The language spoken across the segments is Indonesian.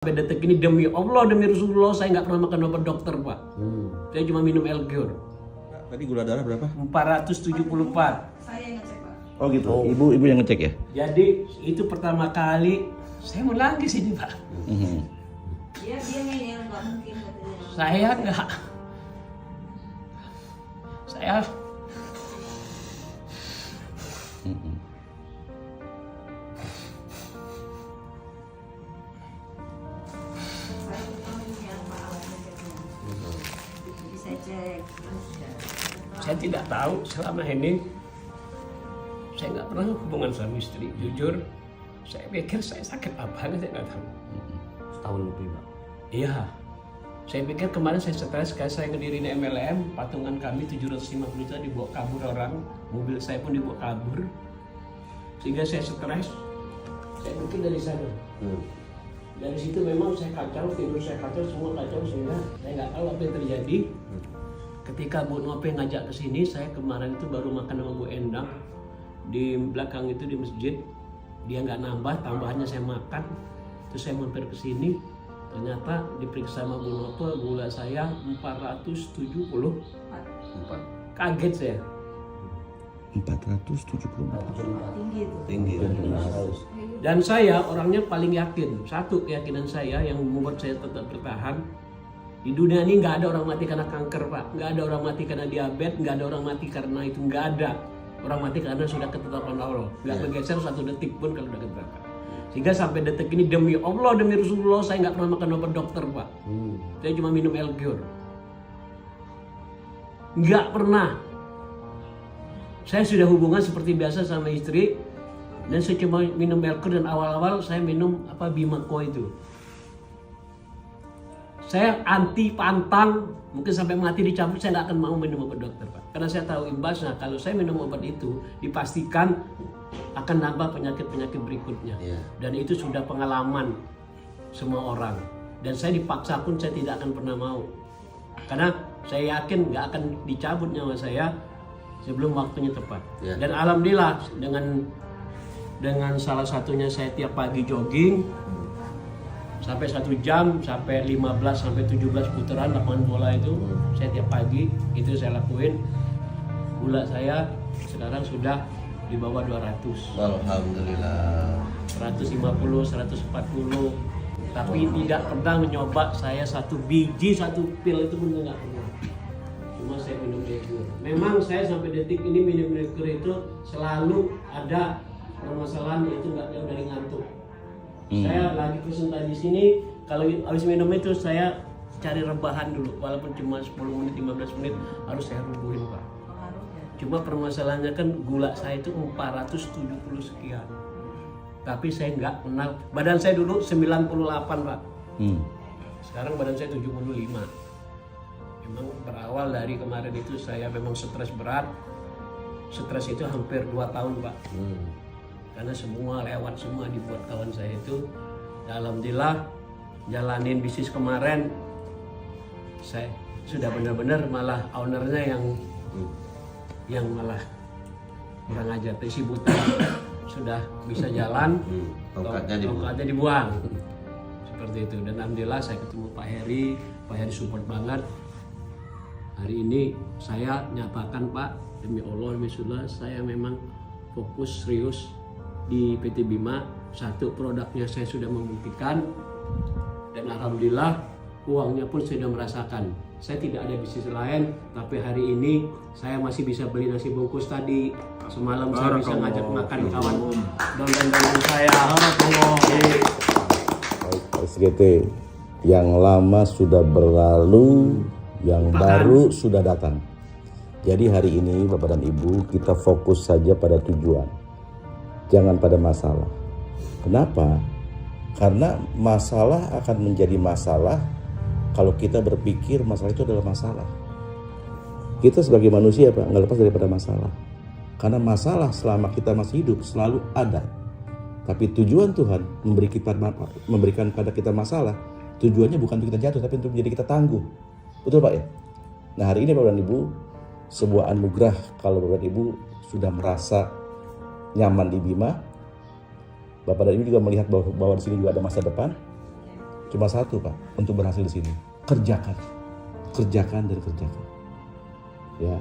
Sampai detik ini demi Allah, demi Rasulullah, saya nggak pernah makan obat dokter, Pak. Saya cuma minum L-Cure. Tadi gula darah berapa? 474. Saya yang ngecek, Pak. Oh gitu. Ibu yang ngecek ya? Jadi itu pertama kali saya mau nangis ini, Pak. Dia ngeyel, nggak mungkin katanya. Saya nggak. Saya Saya tahu yang Pak alat ngeceknya. Bisa cek. saya tidak tahu selama ini saya nggak pernah hubungan sama istri. Jujur, saya pikir saya sakit apa, saya nggak tahu. Setahun lebih, Pak. Iya, saya pikir kemarin saya stres kayak saya ngedirin MLM, patungan kami 750 juta dibawa kabur orang, mobil saya pun dibawa kabur, sehingga saya stres. Saya pikir dari sana. Dari situ memang saya kacau, tidur saya kacau, semua kacau, sehingga saya nggak tahu apa yang terjadi. Ketika Bu Nope ngajak ke sini, saya kemarin itu baru makan sama Bu Endang di belakang itu di masjid. Dia nggak nambah, tambahannya saya makan. Terus saya mampir ke sini, ternyata diperiksa sama Bu Nope, gula saya 470. Kaget saya. 474. Tinggi itu. Tinggi. Dan saya orangnya paling yakin. Satu keyakinan saya yang membuat saya tetap bertahan. Di dunia ini nggak ada orang mati karena kanker, Pak. Nggak ada orang mati karena diabetes, nggak ada orang mati karena itu, nggak ada. Orang mati karena sudah ketetapan Allah. Nggak bergeser satu detik pun kalau sudah ketetapan. Sehingga sampai detik ini demi Allah, demi Rasulullah, saya nggak pernah makan obat dokter, Pak. Saya cuma minum L-Cure. Nggak pernah. Saya sudah hubungan seperti biasa sama istri. Dan saya cuma minum L-Cure, dan awal-awal saya minum Bimako itu. Saya anti pantang, mungkin sampai mati dicabut, saya nggak akan mau minum obat dokter, Pak. Karena saya tahu imbasnya, kalau saya minum obat itu, dipastikan akan nambah penyakit-penyakit berikutnya. Dan itu sudah pengalaman semua orang. Dan saya dipaksa pun saya tidak akan pernah mau. Karena saya yakin nggak akan dicabut nyawa saya sebelum waktunya tepat. Dan alhamdulillah dengan salah satunya saya tiap pagi jogging, sampai 1 jam, sampai 15 sampai 17 putaran lapangan bola itu saya tiap pagi itu saya lakuin. Gula saya sekarang sudah di bawah 200. Alhamdulillah. 150, 140. Tapi tidak pernah mencoba saya satu biji, satu pil itu pun nggak pernah. Cuma saya minum L-Cure. Memang saya sampai detik ini minum L-Cure itu selalu ada permasalahan, yaitu nggak jauh dari ngantuk. Saya lagi presentasi di sini, kalau habis minum itu saya cari rebahan dulu, walaupun cuma 10 menit, 15 menit harus saya rubuhin, Pak. Pengaruhnya. Cuma permasalahannya kan gula saya itu 470 sekian. Tapi saya nggak kenal, badan saya dulu 98, Pak. Sekarang badan saya 75. Memang berawal dari kemarin itu saya memang stres berat. Stres itu hampir 2 tahun, Pak. Karena semua lewat, semua dibuat kawan saya itu. Ya, alhamdulillah jalanin bisnis kemarin, saya sudah benar-benar malah ownernya yang malah kurang ajar, si buta sudah bisa jalan, tongkatnya dibuang seperti itu. Dan alhamdulillah saya ketemu Pak Heri support banget. Hari ini saya nyatakan, Pak, demi Allah, demi Rasulullah, saya memang fokus serius di PT Bima. Satu, produknya saya sudah membuktikan, dan alhamdulillah uangnya pun saya sudah merasakan. Saya tidak ada bisnis lain, tapi hari ini saya masih bisa beli nasi bungkus tadi. Semalam saya bisa ngajak makan kawan dan saya. SGT yang lama sudah berlalu, yang baru sudah datang. Jadi hari ini Bapak dan Ibu, kita fokus saja pada tujuan, jangan pada masalah. Kenapa? Karena masalah akan menjadi masalah kalau kita berpikir masalah itu adalah masalah. Kita sebagai manusia, Pak, nggak lepas daripada masalah. Karena masalah selama kita masih hidup selalu ada. Tapi tujuan Tuhan memberikan pada kita masalah, tujuannya bukan untuk kita jatuh, tapi untuk menjadi kita tangguh. Betul, Pak ya? Nah, hari ini Bapak dan Ibu, sebuah anugerah kalau Bapak dan Ibu sudah merasa nyaman di Bima. Bapak dan Ibu juga melihat bahwa di sini juga ada masa depan. cuma satu Pak, untuk berhasil di sini. Kerjakan dan kerjakan. Ya.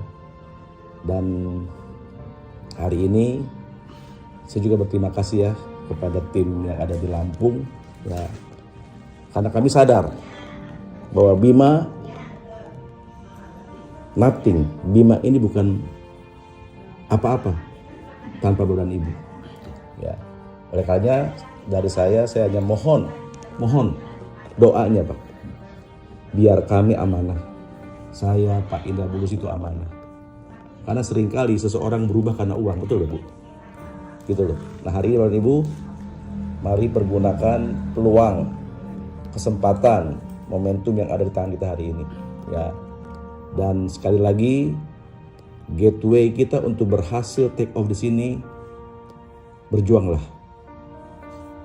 Dan hari ini saya juga berterima kasih ya kepada tim yang ada di Lampung ya. Karena kami sadar bahwa Bima nothing, Bima ini bukan apa-apa tanpa Bapak dan Ibu. Ya. Oleh karena dari saya hanya mohon doanya Pak. Biar kami amanah. Saya Pak Indra Bulus itu amanah. Karena seringkali seseorang berubah karena uang, betul Bu? Gitu loh. Nah hari ini Bapak dan Ibu, mari pergunakan peluang, kesempatan, momentum yang ada di tangan kita hari ini. Ya. Dan sekali lagi, gateway kita untuk berhasil take off di sini, berjuanglah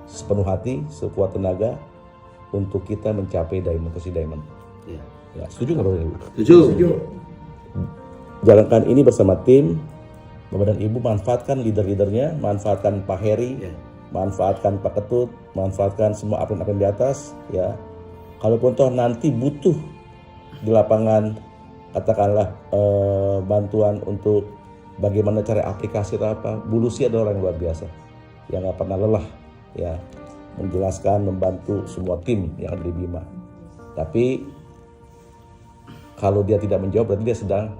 sepenuh hati, sekuat tenaga untuk kita mencapai diamond, posisi diamond. Iya. Ya, setuju nggak Bapak dan Ibu? Setuju. Jalankan ini bersama tim. Bapak dan Ibu manfaatkan leader-leadernya, manfaatkan Pak Heri, Iya. manfaatkan Pak Ketut, manfaatkan semua upline di atas. Ya, kalaupun toh nanti butuh di lapangan, katakanlah bantuan untuk bagaimana cara aplikasi atau apa, Bu Lucy adalah orang yang luar biasa, yang nggak pernah lelah, ya, menjelaskan, membantu semua tim yang ada di Bima. Tapi kalau dia tidak menjawab, berarti dia sedang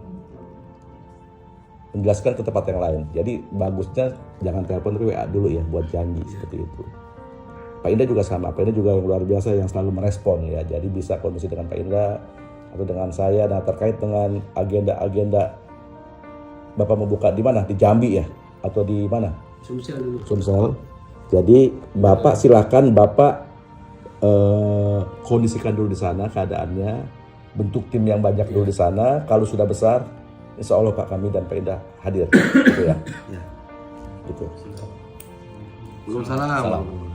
menjelaskan ke tempat yang lain. Jadi bagusnya jangan telepon, tapi WA dulu ya, buat janji seperti itu. Pak Indra juga sama, Pak Indra juga yang luar biasa yang selalu merespon ya. Jadi bisa komunikasi dengan Pak Indra atau dengan saya. Nah terkait dengan agenda-agenda Bapak mau buka di mana? Di Jambi ya? Atau di mana? Sumsel dulu. Sumsel. Jadi Bapak silakan Bapak kondisikan dulu di sana keadaannya, bentuk tim yang banyak dulu di sana. Kalau sudah besar, insya Allah Pak kami dan Pak Indra hadir, gitu ya. Ya. Gitu. Waalaikumsalam.